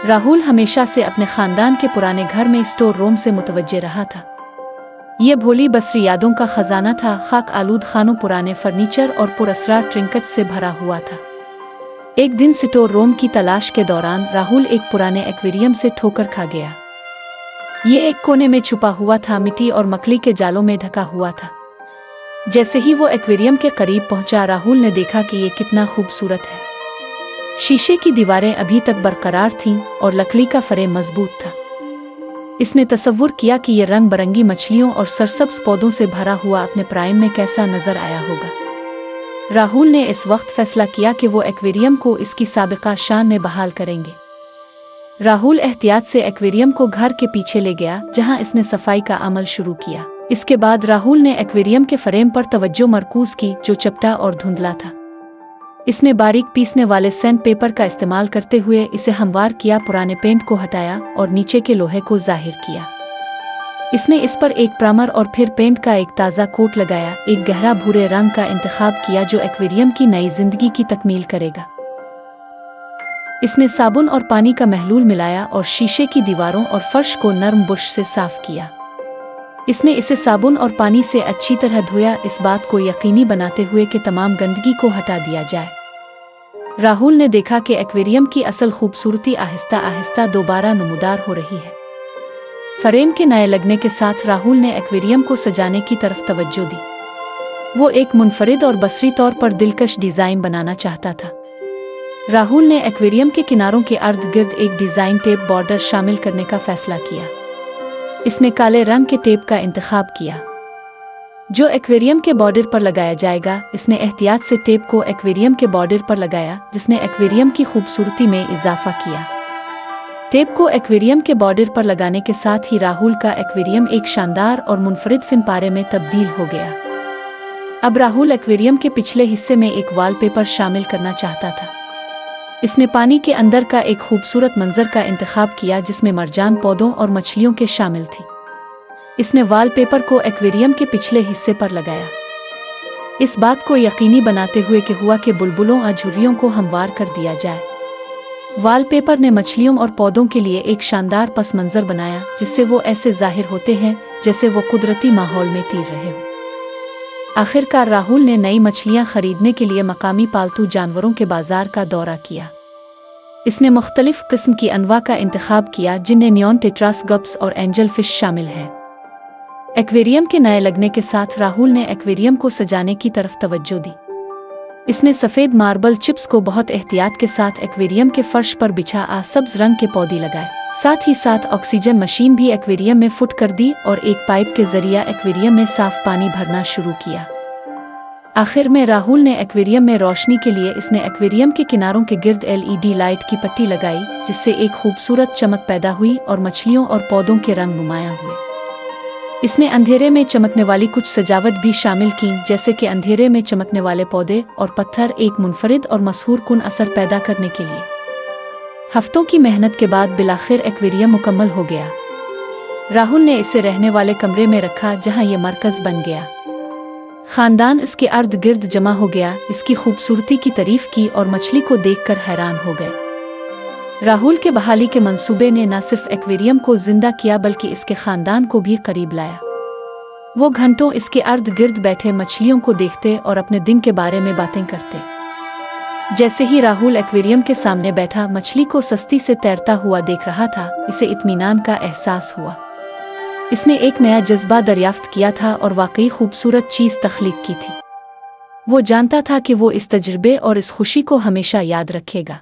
राहुल हमेशा से अपने खानदान के पुराने घर में स्टोर रूम से मुतवज्जे रहा था। ये भोली बसरी यादों का खजाना था, खाक आलूद खानों, पुराने फर्नीचर और पुरअसरार ट्रिंकट से भरा हुआ था। एक दिन स्टोर रूम की तलाश के दौरान राहुल एक पुराने एक्वेरियम से ठोकर खा गया। ये एक कोने में छुपा हुआ था, मिट्टी और मकड़ी के जालों में ढका हुआ था। जैसे ही वो एक्वेरियम के करीब पहुंचा, राहुल ने देखा कि ये कितना खूबसूरत है। शीशे की दीवारें अभी तक बरकरार थीं और लकड़ी का फ्रेम मजबूत था। इसने तसव्वुर किया कि ये रंग बिरंगी मछलियों और सरसब्ज पौधों से भरा हुआ अपने प्राइम में कैसा नजर आया होगा। राहुल ने इस वक्त फैसला किया कि वो एक्वेरियम को इसकी साबिका शान में बहाल करेंगे। राहुल एहतियात से एक्वेरियम को घर के पीछे ले गया, जहां इसने सफाई का अमल शुरू किया। इसके बाद राहुल ने एक्वेरियम के फ्रेम पर तवज्जो मरकूज की, जो चपटा और धुंधला था। इसने बारीक पीसने वाले सैंड पेपर का इस्तेमाल करते हुए इसे हमवार किया, पुराने पेंट को हटाया और नीचे के लोहे को जाहिर किया। इसने इस पर एक प्राइमर और फिर पेंट का एक ताज़ा कोट लगाया। एक गहरा भूरे रंग का इंतखाब किया जो एक्वेरियम की नई जिंदगी की तकमील करेगा। इसने साबुन और पानी का महलूल मिलाया और शीशे की दीवारों और फर्श को नरम बुरश से साफ किया। इसने इसे साबुन और पानी से अच्छी तरह धोया, इस बात को यकीनी बनाते हुए कि तमाम गंदगी को हटा दिया जाए। राहुल ने देखा कि एक्वेरियम की असल खूबसूरती आहिस्ता आहिस्ता दोबारा नमूदार हो रही है। फ्रेम के नए लगने के साथ राहुल ने एक्वेरियम को सजाने की तरफ तवज्जो दी। वो एक मुनफरिद और बसरी तौर पर दिलकश डिज़ाइन बनाना चाहता था। राहुल ने एक्वेरियम के किनारों के अर्द गिर्द एक डिज़ाइन टेप बॉर्डर शामिल करने का फैसला किया। इसने काले रंग के टेप का इंतखाब किया जो एक्वेरियम के बॉर्डर पर लगाया जाएगा। इसने एहतियात से टेप को एक्वेरियम के बॉर्डर पर लगाया, जिसने एक्वेरियम की खूबसूरती में इजाफा किया। टेप को एक्वेरियम के बॉर्डर पर लगाने के साथ ही राहुल का एक्वेरियम एक शानदार और मुनफरिद फिनपारे में तब्दील हो गया। अब राहुल एक्वेरियम के पिछले हिस्से में एक वॉलपेपर शामिल करना चाहता था। इसने पानी के अंदर का एक खूबसूरत मंजर का इंतखाब किया, जिसमें मरजान, पौधों और मछलियों के शामिल थी। इसने वॉलपेपर को एक्वेरियम के पिछले हिस्से पर लगाया, इस बात को यकीनी बनाते हुए कि हुआ के बुलबुलों और झुर्रियों को हमवार कर दिया जाए। वॉलपेपर ने मछलियों और पौधों के लिए एक शानदार पस मंजर बनाया, जिससे वो ऐसे जाहिर होते हैं जैसे वो कुदरती माहौल में तैर रहे हो। आखिरकार राहुल ने नई मछलियां खरीदने के लिए मकामी पालतू जानवरों के बाजार का दौरा किया। इसने मुख्तलिफ किस्म की अनवा का इंतखाब किया, जिनमें नियॉन, टेट्रास, गप्स और एंजल फिश शामिल हैं। एक्वेरियम के नए लगने के साथ राहुल ने एक्वेरियम को सजाने की तरफ तवज्जो दी। इसने सफ़ेद मार्बल चिप्स को बहुत एहतियात के साथ एक्वेरियम के फर्श पर बिछा सब्ज रंग के पौधे लगाए। साथ ही साथ ऑक्सीजन मशीन भी एक्वेरियम में फिट कर दी और एक पाइप के जरिए एक्वेरियम में साफ पानी भरना शुरू किया। आखिर में राहुल ने एक्वेरियम में रोशनी के लिए इसने एक्वेरियम के किनारों के गिर्द LED लाइट की पट्टी लगाई, जिससे एक खूबसूरत चमक पैदा हुई और मछलियों और पौधों के रंग नुमायां हुए। इसने अंधेरे में चमकने वाली कुछ सजावट भी शामिल की, जैसे कि अंधेरे में चमकने वाले पौधे और पत्थर, एक मुनफरिद और मशहूर कुन असर पैदा करने के लिए। हफ्तों की मेहनत के बाद बिलाखिर एक्वेरियम मुकम्मल हो गया। राहुल ने इसे रहने वाले कमरे में रखा, जहां ये मरकज बन गया। खानदान इसके अर्द गिर्द जमा हो गया, इसकी खूबसूरती की तारीफ की और मछली को देखकर हैरान हो गए। राहुल के बहाली के मंसूबे ने न सिर्फ एक्वेरियम को जिंदा किया, बल्कि इसके खानदान को भी करीब लाया। वो घंटों इसके अर्द गिर्द बैठे मछलियों को देखते और अपने दिन के बारे में बातें करते। जैसे ही राहुल एक्वेरियम के सामने बैठा, मछली को सस्ती से तैरता हुआ देख रहा था, इसे इत्मीनान का एहसास हुआ। इसने एक नया जज्बा दरियाफ्त किया था और वाकई खूबसूरत चीज़ तख्लीक की थी। वो जानता था कि वो इस तजुर्बे और इस खुशी को हमेशा याद रखेगा।